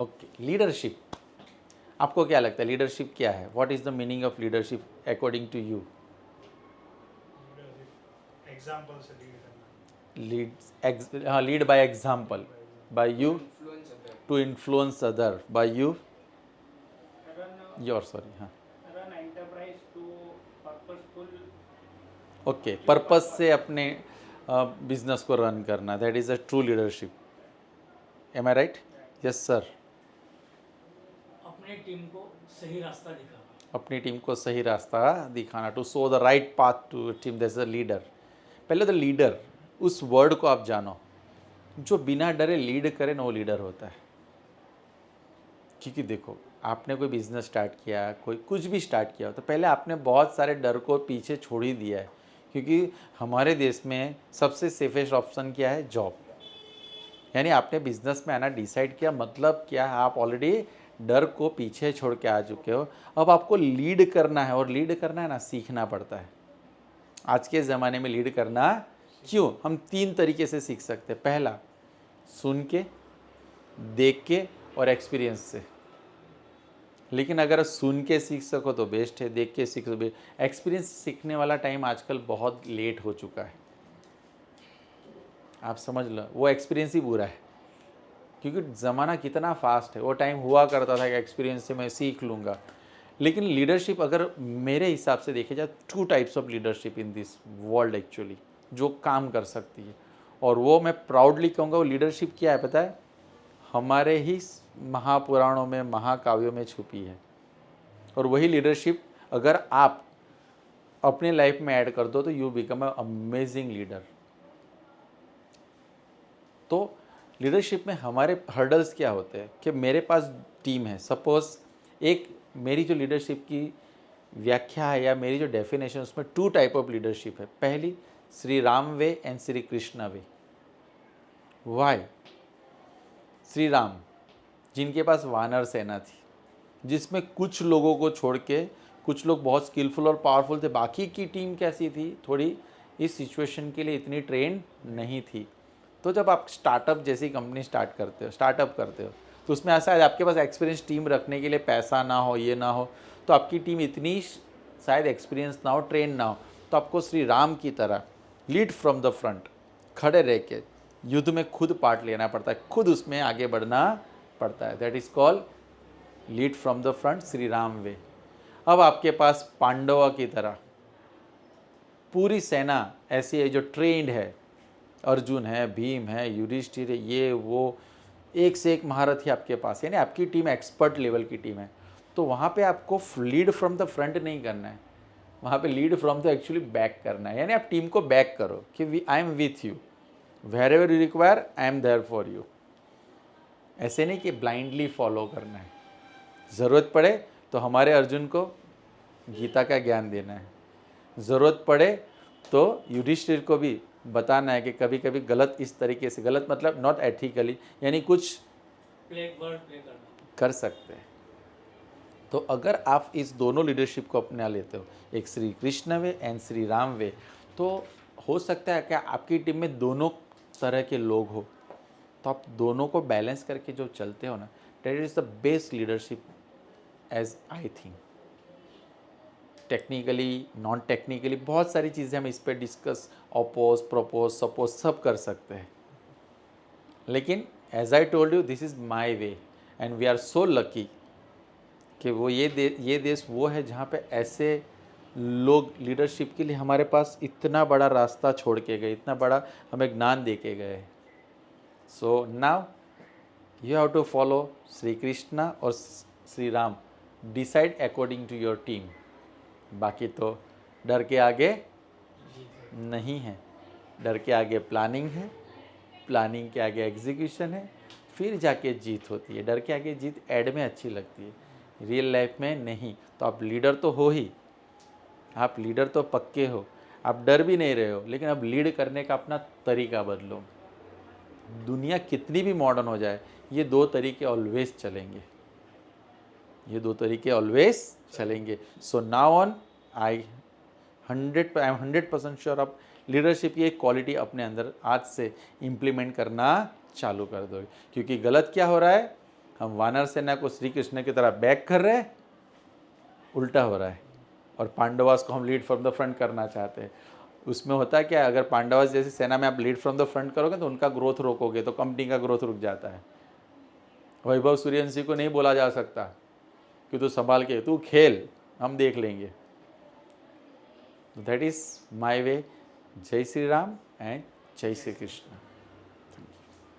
Okay, leadership, आपको क्या लगता है लीडरशिप क्या है? What is the meaning of leadership according to you? Example से लीड करना, lead by example, by you, influence other. To influence other, by you, run your sorry, हाँ, run enterprise to purposeful okay, purpose से अपने business को run करना, that is a true leadership. Am I right? Yes sir. अपनी team को सही रास्ता दिखाना। अपनी टीम को सही रास्ता दिखाना, to show the right path to team, that's a leader. पहले तो लीडर उस वर्ड को आप जानो, जो बिना डरे लीड करे ना वो लीडर होता है। क्योंकि देखो, आपने कोई बिजनेस स्टार्ट किया, कोई कुछ भी स्टार्ट किया, तो पहले आपने बहुत सारे डर को पीछे छोड़ ही दिया है। क्योंकि हमारे देश में सबसे सेफेस्ट ऑप्शन क्या है? जॉब। यानी आपने बिजनेस में आना डिसाइड किया, मतलब क्या है, आप ऑलरेडी डर को पीछे छोड़ के आ चुके हो। अब आपको लीड करना है, और लीड करना है ना, सीखना पड़ता है। आज के ज़माने में लीड करना, क्यों? हम 3 तरीके से सीख सकते हैं। पहला, सुन के, देख के और एक्सपीरियंस से। लेकिन अगर सुन के सीख सको तो बेस्ट है, देख के सीख सको। एक्सपीरियंस सीखने वाला टाइम आजकल बहुत लेट हो चुका है, आप समझ लो, वो एक्सपीरियंस ही बुरा है। क्योंकि ज़माना कितना फास्ट है, वो टाइम हुआ करता था कि एक्सपीरियंस से मैं सीख लूँगा। लेकिन लीडरशिप अगर मेरे हिसाब से देखे जाए, 2 types of leadership in this world actually, जो काम कर सकती है। और वो मैं प्राउडली कहूँगा, वो लीडरशिप क्या है पता है? हमारे ही महापुराणों में, महाकाव्यों में छुपी है। और वही लीडरशिप अगर आप अपने लाइफ में ऐड कर दो तो you become a amazing leader. तो लीडरशिप में हमारे हर्डल्स क्या होते हैं कि मेरे पास टीम है, सपोज एक, मेरी जो लीडरशिप की व्याख्या है या मेरी जो डेफिनेशन, उसमें 2 टाइप ऑफ लीडरशिप है। पहली, Shri Ram way and Shri Krishna way. Why? Shri Ram, जिनके पास वानर सेना थी, जिसमें कुछ लोगों को छोड़ के कुछ लोग बहुत स्किलफुल और पावरफुल थे, बाकी की टीम कैसी थी? थोड़ी इस सिचुएशन के लिए इतनी ट्रेन नहीं थी। तो जब आप स्टार्टअप जैसी कंपनी स्टार्टअप करते हो, तो उसमें ऐसा है, आपके पास एक्सपीरियंस टीम रखने के लिए पैसा ना हो, ये ना हो, तो आपकी टीम इतनी शायद एक्सपीरियंस ना हो, ट्रेन ना हो, तो आपको श्री राम की तरह लीड फ्रॉम द फ्रंट, खड़े रह के युद्ध में खुद पार्ट लेना पड़ता है, खुद उसमें आगे बढ़ना पड़ता है। That is called lead from the front, Shri Ram way. अब आपके पास पांडवों की तरह पूरी सेना ऐसी है जो ट्रेंड है, अर्जुन है, भीम है, युधिष्ठिर है, ये वो, एक से एक महारथी आपके पास, यानी आपकी टीम एक्सपर्ट लेवल की टीम है। तो वहाँ पे आपको लीड फ्रॉम द फ्रंट नहीं करना है, वहाँ पे lead from the actually back करना है। यानी आप टीम को बैक करो कि I am with you, wherever you require I am there for you. ऐसे नहीं कि ब्लाइंडली फॉलो करना है, ज़रूरत पड़े तो हमारे अर्जुन को गीता का ज्ञान देना है, ज़रूरत पड़े तो युधिष्ठिर को भी बताना है कि कभी कभी गलत इस तरीके से, गलत मतलब नॉट एथिकली, यानी कुछ वर्ड प्ले करना कर सकते हैं। तो अगर आप इस दोनों लीडरशिप को अपना लेते हो, एक श्री कृष्ण वे एंड श्री राम वे, तो हो सकता है कि आपकी टीम में दोनों तरह के लोग हो, तो आप दोनों को बैलेंस करके जो चलते हो ना, that is the best leadership as I think. Technically, non technically बहुत सारी चीज़ें हम इस पर डिस्कस, अपोज, प्रपोज, सपोज सब कर सकते हैं। लेकिन as I told you, this is my way and we are so lucky कि वो ये देश वो है जहाँ पे ऐसे लोग लीडरशिप के लिए हमारे पास इतना बड़ा रास्ता छोड़ के गए, इतना बड़ा हमें ज्ञान दे के गए। So now you have to follow Shri Krishna और Shri Ram, decide according to your team. बाकी तो डर के आगे नहीं है, डर के आगे प्लानिंग है, प्लानिंग के आगे एग्जीक्यूशन है, फिर जाके जीत होती है। डर के आगे जीत एड में अच्छी लगती है, रियल लाइफ में नहीं। तो आप लीडर तो हो ही, आप लीडर तो पक्के हो, आप डर भी नहीं रहे हो, लेकिन अब लीड करने का अपना तरीका बदलो। दुनिया कितनी भी मॉडर्न हो जाए, ये 2 तरीके ऑलवेज चलेंगे, ये 2 तरीके ऑलवेज चलेंगे। So now on I am 100% sure आप लीडरशिप की एक क्वालिटी अपने अंदर आज से इम्प्लीमेंट करना चालू कर दो। क्योंकि गलत क्या हो रहा है, हम वानर सेना को श्री कृष्ण की तरह बैक कर रहे हैं, उल्टा हो रहा है। और पांडवास को हम लीड फ्रॉम द फ्रंट करना चाहते हैं। उसमें होता है क्या, अगर पांडवास जैसी सेना में आप लीड फ्रॉम द फ्रंट करोगे तो उनका ग्रोथ रोकोगे तो कंपनी का ग्रोथ रुक जाता है। वैभव सूर्यवंशी को नहीं बोला जा सकता कि तू संभाल के तू खेल, हम देख लेंगे। दैट इज माई वे। जय श्री राम एंड जय श्री कृष्ण।